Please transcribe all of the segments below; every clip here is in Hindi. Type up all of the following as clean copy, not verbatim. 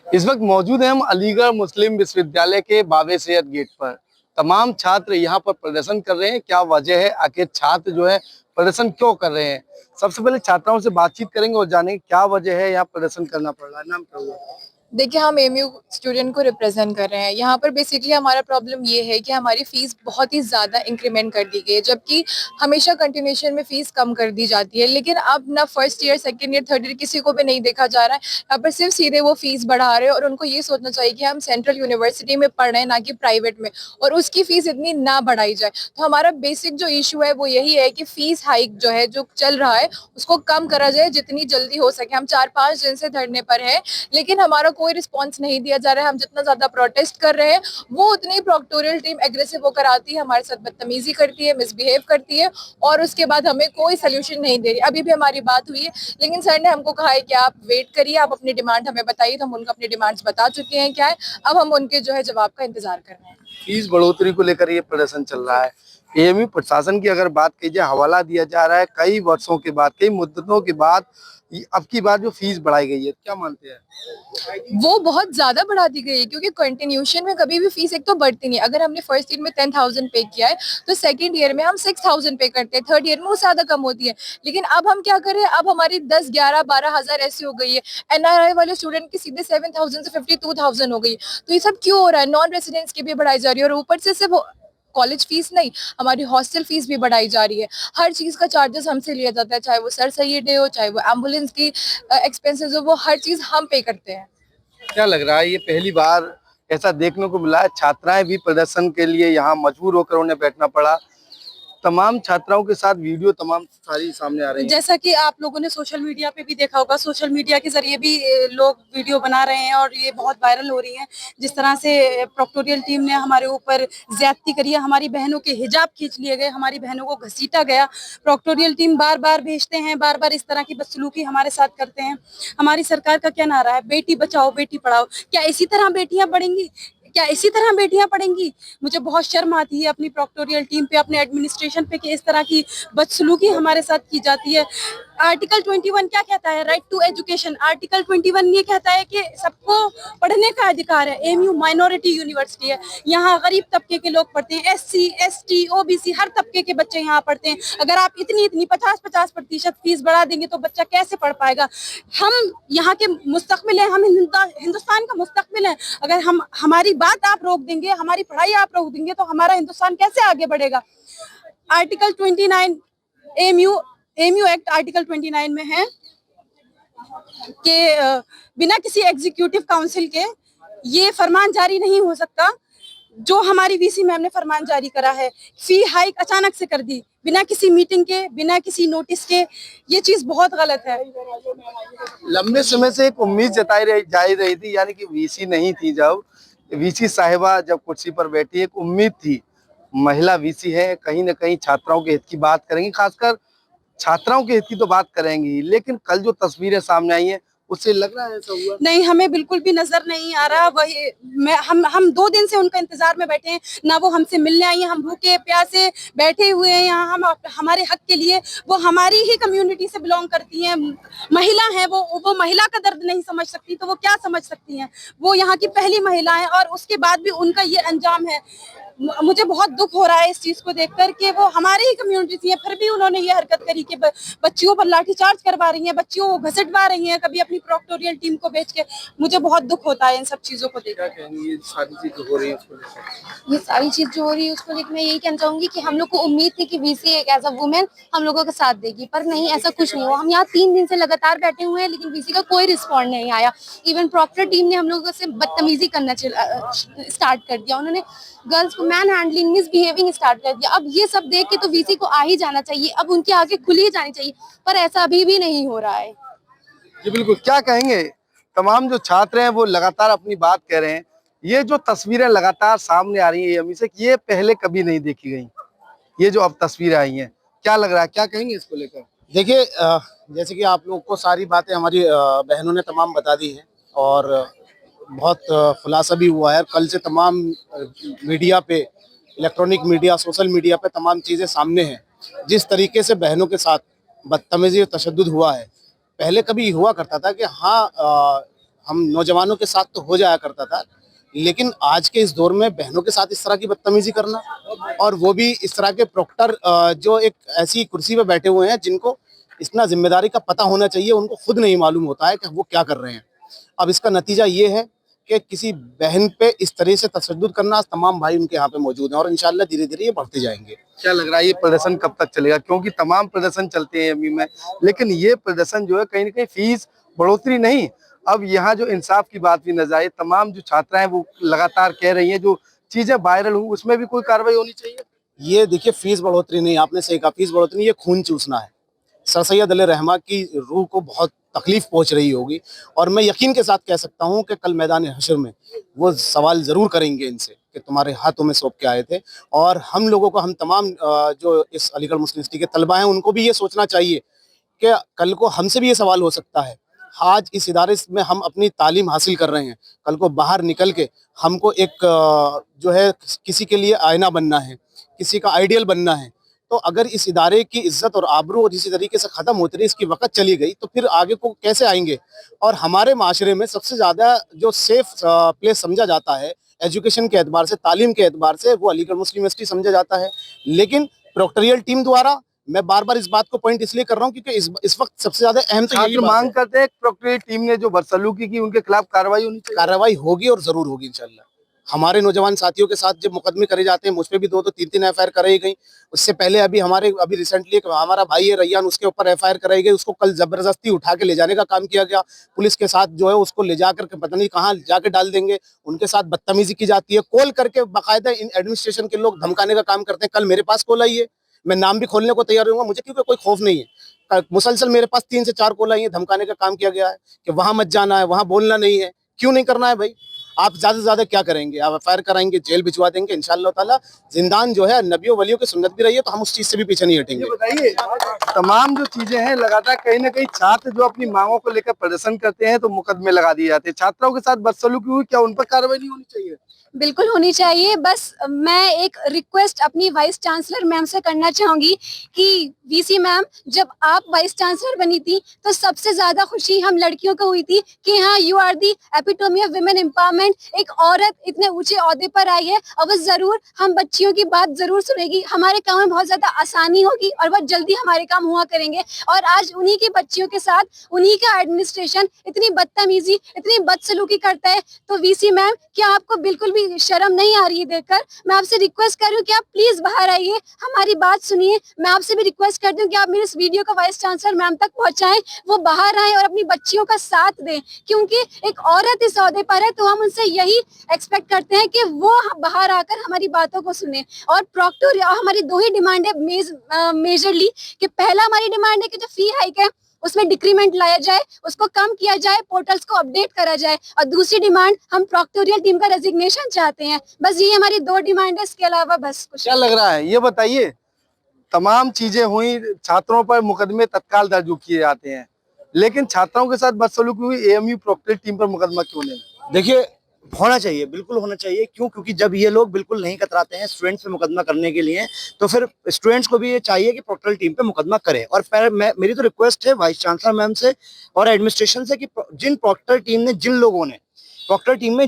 इस वक्त मौजूद हैं हम अलीगढ़ मुस्लिम विश्वविद्यालय के बाबे सैयद गेट पर। तमाम छात्र यहाँ पर प्रदर्शन कर रहे हैं। क्या वजह है, आखिर छात्र जो है प्रदर्शन क्यों कर रहे हैं? सबसे पहले छात्राओं से बातचीत करेंगे और जानेंगे क्या वजह है यहाँ प्रदर्शन करना पड़ रहा है। नाम क्या हुआ? देखिए, हम एमयू स्टूडेंट को रिप्रेजेंट कर रहे हैं। यहाँ पर बेसिकली हमारा प्रॉब्लम ये है कि हमारी फीस बहुत ही ज़्यादा इंक्रीमेंट कर दी गई है, जबकि हमेशा कंटिन्यूएशन में फीस कम कर दी जाती है। लेकिन अब ना first year, second year, third year किसी को भी नहीं देखा जा रहा है। यहाँ पर सिर्फ सीधे वो फीस बढ़ा रहे हैं और उनको ये सोचना चाहिए कि हम सेंट्रल यूनिवर्सिटी में पढ़ रहे हैं, ना कि प्राइवेट में, और उसकी फीस इतनी ना बढ़ाई जाए। तो हमारा बेसिक जो इशू है वो यही है कि फीस हाइक जो है, जो चल रहा है, उसको कम करा जाए जितनी जल्दी हो सके। हम 4-5 दिन से धरने पर है, लेकिन हमारा कोई रिस्पॉन्स नहीं दिया जा रहा है। हम जितना ज्यादा प्रोटेस्ट कर रहे हैं, वो उतनी प्रोक्टोरियल टीम एग्रेसिव होकर आती है, हमारे साथ बदतमीजी करती है, मिसबिहेव करती है, और उसके बाद हमें कोई सोल्यूशन नहीं दे रही। अभी भी हमारी बात हुई है, लेकिन सर ने हमको कहा है कि आप वेट करिए, आप अपनी डिमांड हमें बताइए। तो हम उनको अपनी डिमांड्स बता चुके हैं क्या है। अब हम उनके जो है जवाब का इंतजार कर रहे हैं। फीस बढ़ोतरी को लेकर ये प्रदर्शन चल रहा है। एएमयू प्रशासन की अगर बात की जाए, हवाला दिया जा रहा है कई वर्षों के बाद, कई मुद्दतों के बाद अब की बार जो फीस बढ़ाई गई है, क्या मानते हैं? वो बहुत ज्यादा बढ़ा दी गई है, क्योंकि कंटिन्यूशन में कभी भी फीस एक तो बढ़ती नहीं। अगर हमने फर्स्ट ईयर में 10,000 पे किया है, तो सेकंड ईयर में हम 6,000 पे करते हैं, थर्ड ईयर में वो ज्यादा कम होती है। लेकिन अब हम क्या करें, अब हमारी 10, 11, 12,000 ऐसी हो गई है। एनआरआई वाले स्टूडेंट की सीधे 7,000 से 52,000 हो गई। तो ये सब क्यों हो रहा है? नॉन रेसिडेंट्स की भी बढ़ाई जा रही है, और ऊपर से सिर्फ कॉलेज फीस नहीं, हमारी हॉस्टल फीस भी बढ़ाई जा रही है। हर चीज का चार्जेस हमसे लिया जाता है, चाहे वो सर सैयद हो, चाहे वो एम्बुलेंस की एक्सपेंसेस हो, वो हर चीज हम पे करते हैं। क्या लग रहा है, ये पहली बार ऐसा देखने को मिला है? छात्राएं भी प्रदर्शन के लिए यहाँ मजबूर होकर उन्हें बैठना पड़ा। तमाम छात्राओं के साथ वीडियो तमाम सारी सामने आ रही है। जैसा कि आप लोगों ने सोशल मीडिया पे भी देखा होगा, सोशल मीडिया के जरिए भी लोग वीडियो बना रहे हैं और ये बहुत वायरल हो रही है। जिस तरह से प्रोक्टोरियल टीम ने हमारे ऊपर ज्यादती करी है, हमारी बहनों के हिजाब खींच लिए गए, हमारी बहनों को घसीटा गया। प्रोक्टोरियल टीम बार बार भेजते हैं, बार बार इस तरह की बदसलूकी हमारे साथ करते हैं। हमारी सरकार का क्या नारा है? बेटी बचाओ बेटी पढ़ाओ। क्या इसी तरह बेटियां बढ़ेंगी? क्या इसी तरह बेटियां पढ़ेंगी? मुझे बहुत शर्म आती है अपनी प्रोक्टोरियल टीम पे, अपने एडमिनिस्ट्रेशन पे, कि इस तरह की बदसलूकी हमारे साथ की जाती है। आर्टिकल 21 क्या कहता है? Right to education. आर्टिकल 21 ये कहता है कि सबको पढ़ने का अधिकार है। एमयू माइनॉरिटी यूनिवर्सिटी है, यहाँ गरीब तबके के लोग पढ़ते हैं, SC ST OBC हर तबके के बच्चे यहाँ पढ़ते हैं। अगर आप इतनी 50% फीस बढ़ा देंगे तो बच्चा कैसे पढ़ पाएगा? हम यहाँ के मुस्तकबिल हैं, हम हिंदुस्तान का मुस्तकबिल है। अगर हम हमारी बात आप रोक देंगे, हमारी पढ़ाई आप रोक देंगे, तो हमारा हिंदुस्तान कैसे आगे बढ़ेगा? आर्टिकल 29 एमयू एक्ट आर्टिकल 29 में है कि बिना किसी एग्जीक्यूटिव काउंसिल के ये फरमान जारी नहीं हो सकता। जो हमारी VC मैम ने फरमान जारी करा है, फी हाइक अचानक से कर दी, बिना किसी मीटिंग के, बिना किसी नोटिस के। ये चीज बहुत गलत है। लंबे समय से एक उम्मीद जा रही थी, यानी कि वीसी नहीं थी। जब वीसी साहिबा जब कुर्सी पर बैठी, एक उम्मीद थी, महिला वीसी है, कहीं ना कहीं छात्राओं के हित की बात करेंगी, खासकर छात्राओं के हित की तो बात करेंगी। लेकिन कल जो तस्वीरें सामने आई हैं, उससे लग रहा है ऐसा हुआ? नहीं, हमें बिल्कुल भी नजर नहीं आ रहा। वही हम 2 दिन से उनका इंतजार में बैठे हैं, ना वो हमसे मिलने आई हैं। हम भूखे प्यासे बैठे हुए हैं यहाँ, हम हमारे हक के लिए। वो हमारी ही कम्युनिटी से बिलोंग करती हैं, महिला हैं। वो महिला का दर्द नहीं समझ सकती तो वो क्या समझ सकती हैं? वो यहाँ की पहली महिला है, और उसके बाद भी उनका ये अंजाम है। मुझे बहुत दुख हो रहा है इस चीज को देखकर कि वो हमारी ही कम्युनिटी थी, फिर भी उन्होंने ये हरकत करी कि बच्चियों पर लाठीचार्ज करवा रही हैं, बच्चियों को घसीटवा रही हैं, कभी अपनी प्रोक्टोरियल टीम को भेज के। मुझे बहुत दुख होता है इन सब चीजों को देख। ये सारी चीज हो रही है उसको लेकर? ये सारी चीज जो हो रही है उसको लेकर मैं यही कहना चाहूंगी कि हम लोग को उम्मीद थी कि VC एक एज अ वुमेन हम लोगों का साथ देगी, पर नहीं, ऐसा कुछ नहीं हुआ। हम यहाँ 3 दिन से लगातार बैठे हुए हैं, लेकिन VC का कोई रिस्पॉन्ड नहीं आया। इवन प्रॉक्टर टीम ने हम लोगों से बदतमीजी करना स्टार्ट कर दिया। उन्होंने गर्ल्स को मैन हैंडलिंग, मिसबिहेविंग स्टार्ट कर दिया। अब ये सब देख के तो VC को आ ही जाना चाहिए, अब उनकी आंखें खुली ही जानी चाहिए, पर ऐसा अभी भी नहीं हो रहा है। जी बिल्कुल। क्या कहेंगे? तमाम जो छात्र हैं वो लगातार अपनी बात कह रहे हैं। ये जो तस्वीरें लगातार सामने आ रही है एएमयू से, ये पहले कभी नहीं देखी गई। ये जो अब तस्वीरें आई हैं, क्या लग रहा है, क्या कहेंगे इसको लेकर? देखिए, जैसे कि आप लोग को सारी बातें हमारी बहनों ने तमाम बता दी हैं, और बहुत खुलासा भी हुआ है। कल से तमाम मीडिया पे, इलेक्ट्रॉनिक मीडिया, सोशल मीडिया पे तमाम चीज़ें सामने हैं। जिस तरीके से बहनों के साथ बदतमीजी और तशद्दुद हुआ है, पहले कभी हुआ करता था कि हाँ, हम नौजवानों के साथ तो हो जाया करता था, लेकिन आज के इस दौर में बहनों के साथ इस तरह की बदतमीजी करना, और वो भी इस तरह के प्रॉक्टर जो एक ऐसी कुर्सी पे बैठे हुए हैं जिनको इतना जिम्मेदारी का पता होना चाहिए, उनको खुद नहीं मालूम होता है कि वो क्या कर रहे हैं। अब इसका नतीजा ये है कि किसी बहन पे इस तरह से तशद्दुद करना, तमाम भाई उनके यहाँ पे मौजूद हैं और इंशाल्लाह धीरे धीरे ये बढ़ते जाएंगे। क्या लग रहा है ये प्रदर्शन कब तक चलेगा? क्योंकि तमाम प्रदर्शन चलते हैं एमयू में, लेकिन ये प्रदर्शन जो है कहीं ना कहीं फीस बढ़ोतरी नहीं, अब यहाँ जो इंसाफ की बात भी नजर आई, तमाम जो छात्राएं वो लगातार कह रही हैं, जो चीजें वायरल हुई उसमें भी कोई कार्रवाई होनी चाहिए। ये देखिए, फीस बढ़ोतरी नहीं, आपने सही कहा, फीस बढ़ोतरी नहीं, ये खून चूसना है। सर सैयद अली रहमा की रूह को बहुत तकलीफ पहुंच रही होगी, और मैं यकीन के साथ कह सकता हूं कि कल मैदान हशर में वो सवाल जरूर करेंगे इनसे कि तुम्हारे हाथों में सौंप के आए थे। और हम लोगों को, हम तमाम जो इस अलीगढ़ मुस्लिम यूनिवर्सिटी के तलबा हैं, उनको भी ये सोचना चाहिए कि कल को हमसे भी ये सवाल हो सकता है। आज इस इदारे में हम अपनी तालीम हासिल कर रहे हैं, कल को बाहर निकल के हमको एक जो है किसी के लिए आईना बनना है, किसी का आइडियल बनना है। तो अगर इस इदारे की इज्जत और आबरू और इसी तरीके से ख़त्म होती रही, इसकी वक़्त चली गई, तो फिर आगे को कैसे आएंगे। और हमारे माशरे में सबसे ज़्यादा जो सेफ प्लेस समझा जाता है एजुकेशन के एतबार से, तालीम के एतबार से, वो अलीगढ़ मुस्लिम यूनिवर्सिटी समझा जाता है। लेकिन प्रोक्टोरियल टीम द्वारा, मैं बार बार इस बात को पॉइंट इसलिए कर रहा हूँ क्योंकि इस वक्त सबसे ज्यादा अहम तो यही छात्र मांग करते हैं प्रोक्टोरियल टीम ने जो बदसलूकी की उनके खिलाफ कार्रवाई होनी चाहिए। कार्रवाई होगी और जरूर होगी इंशाल्लाह। हमारे नौजवान साथियों के साथ जब मुकदमे करे जाते हैं, मुझ पे भी 2 3 एफआईआर कराई गई। उससे पहले अभी रिसेंटली हमारा भाई है रैयान, उसके ऊपर एफआईआर कराई गई। उसको कल जबरदस्ती उठा के ले जाने का काम किया गया। पुलिस के साथ जो है उसको ले जाकर के पता नहीं कहाँ जाके डाल देंगे। उनके साथ बदतमीजी की जाती है, कॉल करके बाकायदा इन एडमिनिस्ट्रेशन के लोग धमकाने का काम करते हैं। कल मेरे पास कॉल आई है, मैं नाम भी खोलने को तैयार हूँ मुझे, क्योंकि कोई खौफ नहीं है। मुसलसल मेरे पास 3 से 4 कॉल आई है, धमकाने का काम किया गया है कि वहां मत जाना है, वहां बोलना नहीं है। क्यों नहीं करना है भाई? आप ज्यादा से ज्यादा क्या करेंगे? आप एफआईआर कराएंगे, जेल भिजवा देंगे। इंशाअल्लाह ताला जिंदान जो है नबियों वलियों की सुन्नत भी रही है, तो हम उस चीज से भी पीछे नहीं हटेंगे। ये बताइए, तमाम जो चीजें हैं लगातार कहीं ना कहीं छात्र जो अपनी मांगों को लेकर प्रदर्शन करते हैं तो मुकदमे लगा दिए जाते हैं। छात्राओं के साथ बदसलूकी हुई, क्या उन पर कार्रवाई नहीं होनी चाहिए? बिल्कुल होनी चाहिए। बस मैं एक रिक्वेस्ट अपनी वाइस चांसलर मैम से करना चाहूंगी कि वीसी मैम, जब आप वाइस चांसलर बनी थी तो सबसे ज्यादा खुशी हम लड़कियों को हुई थी कि हाँ, you are the epitome of women empowerment. एक औरत इतने ऊंचे ओहदे पर आई है और वो जरूर हम बच्चियों की बात जरूर सुनेगी। हमारे काम में बहुत ज्यादा आसानी होगी और बहुत जल्दी हमारे काम हुआ करेंगे। और आज उन्हीं की बच्चियों के साथ उन्हीं का एडमिनिस्ट्रेशन इतनी बदतमीजी, इतनी बदसलूकी करता है। तो वीसी मैम, क्या आपको बिल्कुल भी शर्म नहीं आ रही है देखकर? मैं आपसे रिक्वेस्ट कर रही हूँ कि आप प्लीज बाहर आइए, हमारी बात सुनिए। मैं आपसे भी रिक्वेस्ट करती हूँ कि आप मेरे इस वीडियो को वाइस चांसलर मैम तक पहुंचाएं, वो बाहर आए और अपनी बच्चियों का साथ दें, क्योंकि एक औरत इस ओहदे पर है तो हम उनसे यही एक्सपेक्ट करते हैं कि वो बाहर आकर हमारी बातों को सुने। और प्रॉक्टर, हमारी 2 ही डिमांड है मेजरली, कि पहला हमारी डिमांड है कि जो फी हाइक है उसमें डिक्रीमेंट लाया जाए, उसको कम किया जाए, पोर्टल्स को अपडेट करा जाए। और दूसरी डिमांड, हम प्रॉक्टोरियल टीम का रेजिग्नेशन चाहते हैं। बस ये हमारी 2 डिमांड है, इसके अलावा बस कुछ। क्या लग रहा है ये बताइए? तमाम चीजें हुई, छात्रों पर मुकदमे तत्काल दर्ज किए जाते हैं, लेकिन छात्राओं के साथ बदसलूकी हुई, एएमयू प्रोक्टोरियल टीम पर मुकदमा क्यों नहीं? देखिए, होना चाहिए, बिल्कुल होना चाहिए। क्यों? क्योंकि जब ये लोग बिल्कुल नहीं कतराते हैं स्टूडेंट्स पे मुकदमा करने के लिए, तो फिर स्टूडेंट्स को भी ये चाहिए कि प्रोक्टोरियल टीम पे मुकदमा करें। और मेरी तो रिक्वेस्ट है वाइस चांसलर मैम से और एडमिनिस्ट्रेशन से कि जिन प्रोक्टोरियल टीम में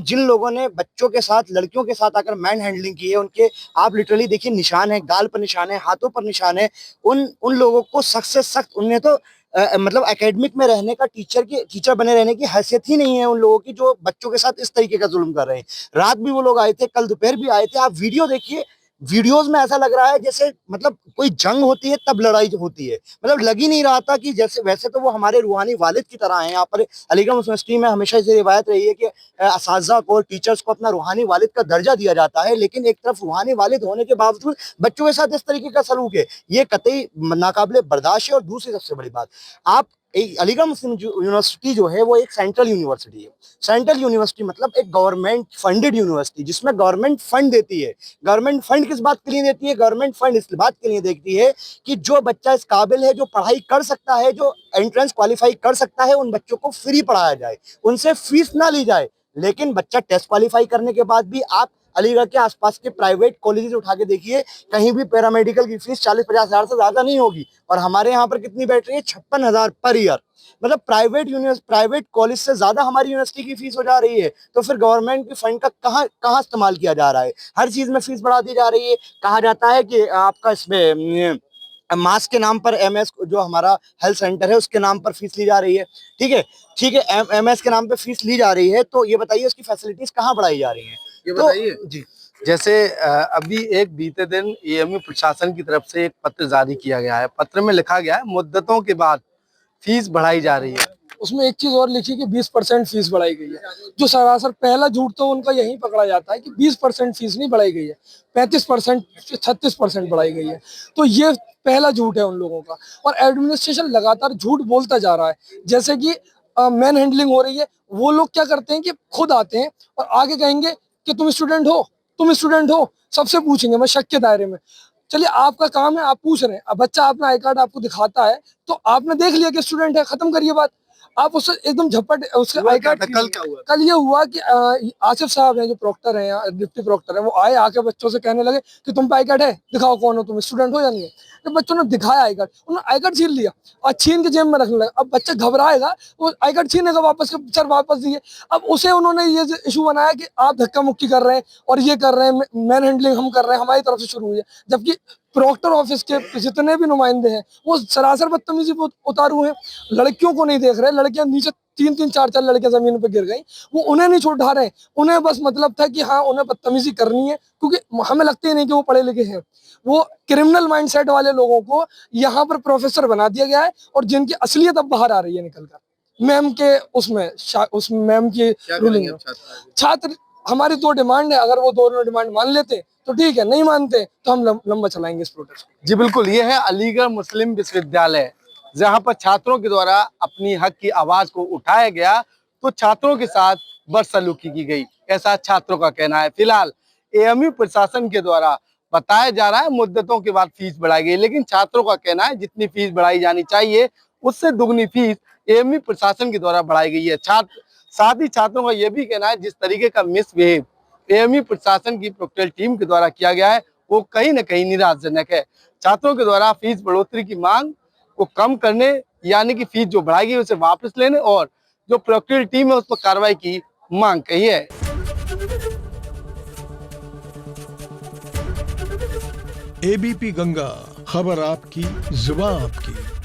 जिन लोगों ने बच्चों के साथ, लड़कियों के साथ आकर मैन हैंडलिंग की है, उनके आप लिटरली देखिए निशान है, गाल पर निशान है, हाथों पर निशान है। उन लोगों को सख्त से सख्त, उन्हें तो मतलब एकेडमिक में रहने का, टीचर बने रहने की हैसियत ही नहीं है उन लोगों की, जो बच्चों के साथ इस तरीके का जुल्म कर रहे हैं। रात भी वो लोग आए थे, कल दोपहर भी आए थे। आप वीडियो देखिए, वीडियोस में ऐसा लग रहा है जैसे मतलब कोई जंग होती है तब लड़ाई होती है। मतलब लग ही नहीं रहा था कि जैसे, वैसे तो वो हमारे रूहानी वालिद की तरह हैं। यहाँ पर अलीगढ़ मुस्लिम यूनिवर्सिटी में हमेशा से रिवायत रही है कि असातिज़ा को, टीचर्स को अपना रूहानी वालिद का दर्जा दिया जाता है, लेकिन एक तरफ रूहानी वालिद होने के बावजूद बच्चों के साथ इस तरीके का सलूक है, ये कतई नाकाबिले बर्दाश्त है। और दूसरी सबसे बड़ी बात, आप अलीगढ़ मुस्लिम यूनिवर्सिटी जो है वो एक सेंट्रल यूनिवर्सिटी है। सेंट्रल यूनिवर्सिटी मतलब एक गवर्नमेंट फंडेड यूनिवर्सिटी, जिसमें गवर्नमेंट फंड देती है। गवर्नमेंट फंड किस बात के लिए देती है? गवर्नमेंट फंड इस बात के लिए देखती है कि जो बच्चा इस काबिल है, जो पढ़ाई कर सकता है, जो एंट्रेंस क्वालिफाई कर सकता है, उन बच्चों को फ्री पढ़ाया जाए, उनसे फीस ना ली जाए। लेकिन बच्चा टेस्ट क्वालिफाई करने के बाद भी आप अलीगढ़ के आसपास के प्राइवेट कॉलेजेस उठा के देखिए, कहीं भी पैरामेडिकल की फीस 40-50 हजार से ज्यादा नहीं होगी, और हमारे यहाँ पर कितनी बैठ रही है? 56,000 पर ईयर। मतलब प्राइवेट कॉलेज से ज्यादा हमारी यूनिवर्सिटी की फीस हो जा रही है। तो फिर गवर्नमेंट के फंड का कहाँ इस्तेमाल किया जा रहा है? हर चीज में फीस बढ़ा दी जा रही है। कहा जाता है कि आपका इसमें मास के नाम पर एमएस, जो हमारा हेल्थ सेंटर है उसके नाम पर फीस ली जा रही है। ठीक है, एमएस के नाम पे फीस ली जा रही है, तो ये बताइए उसकी फैसिलिटीज कहाँ बढ़ाई जा रही हैं? ये तो बताइए जी, जैसे अभी एक बीते दिन एएमयू प्रशासन की तरफ से एक पत्र जारी किया गया है। पत्र में लिखा गया है मुद्दतों के बाद फीस बढ़ाई जा रही है। उसमें एक चीज और लिखी कि 20% फीस बढ़ाई गई है, जो सरासर पहला झूठ तो उनका यही पकड़ा जाता है कि 20% फीस नहीं बढ़ाई गई है, 35% 36% बढ़ाई गई है। तो ये पहला झूठ है उन लोगों का, और एडमिनिस्ट्रेशन लगातार झूठ बोलता जा रहा है। जैसे कि मैन हैंडलिंग हो रही है, वो लोग क्या करते हैं कि खुद आते हैं और आगे कहेंगे कि तुम स्टूडेंट हो, सबसे पूछेंगे, मैं शक के दायरे में। चलिए, आपका काम है, आप पूछ रहे हैं। अब बच्चा अपना आई कार्ड आपको दिखाता है तो आपने देख लिया कि स्टूडेंट है, खत्म करिए बात। आप उससे एकदम झपट उसके आई कार्ड। कल क्या हुआ? कल ये हुआ कि आसिफ साहब हैं जो प्रॉक्टर हैं या डिप्टी प्रॉक्टर हैं, वो आए, आके बच्चों से कहने लगे कि तुम पे आई कार्ड है, दिखाओ कौन हो तुम, स्टूडेंट हो या नहीं है। जब बच्चों ने दिखाया आई कार्ड, उन्होंने आई कार्ड छीन लिया और छीन के जेब में रखने लगा। अब बच्चा घबराएगा, वो आई कार्ड छीनेगा वापस, सर वापस दिए। अब उसे उन्होंने ये इशू बनाया कि आप धक्का मुक्की कर रहे हैं और ये कर रहे हैं, मैन हैंडलिंग हम कर रहे हैं, हमारी तरफ से शुरू हुई है। जबकि प्रॉक्टर ऑफिस के जितने भी नुमाइंदे हैं वो सरासर बदतमीजी पे उतारू हैं। लड़कियों को नहीं देख रहे, लड़कियां नीचे 3-3 4-4 लड़कियां जमीन पे गिर गई, वो उन्हें नहीं छोड़ रहे हैं। उन्हें बस मतलब था कि हाँ, उन्हें बदतमीजी करनी है, क्योंकि हमें लगता ही नहीं कि वो पढ़े लिखे हैं। वो क्रिमिनल माइंडसेट वाले लोगों को यहाँ पर प्रोफेसर बना दिया गया है, और जिनकी असलियत अब बाहर आ रही है निकल कर। मैम के उस मैम की रूलिंग में छात्र, हमारी 2 डिमांड है, अगर वो दोनों डिमांड मान लेते तो ठीक है, नहीं मानते तो हम लंबा चलाएंगे इस प्रोटेस्ट। जी बिल्कुल, ये है अलीगढ़ मुस्लिम विश्वविद्यालय, जहां पर छात्रों के द्वारा अपनी हक की आवाज को उठाया गया तो छात्रों के साथ बदसलूकी की गई, ऐसा छात्रों का कहना है। फिलहाल एएमयू प्रशासन के द्वारा बताया जा रहा है मुद्दतों के बाद फीस बढ़ाई गई, लेकिन छात्रों का कहना है जितनी फीस बढ़ाई जानी चाहिए उससे दुगनी फीस एएमयू प्रशासन के द्वारा बढ़ाई गई है। साथ ही छात्रों का यह भी कहना है जिस तरीके का मिसबिहेव एएमयू प्रशासन की प्रोक्टर टीम के द्वारा किया गया है वो कहीं न कहीं निराशाजनक है। छात्रों के द्वारा फीस बढ़ोतरी की मांग को कम करने, यानी कि फीस जो बढ़ाई गई उसे वापस लेने, और जो प्रोक्टर टीम है उस पर कार्रवाई की मांग कही है। एबीपी गंगा, खबर आपकी, जुबान आपकी।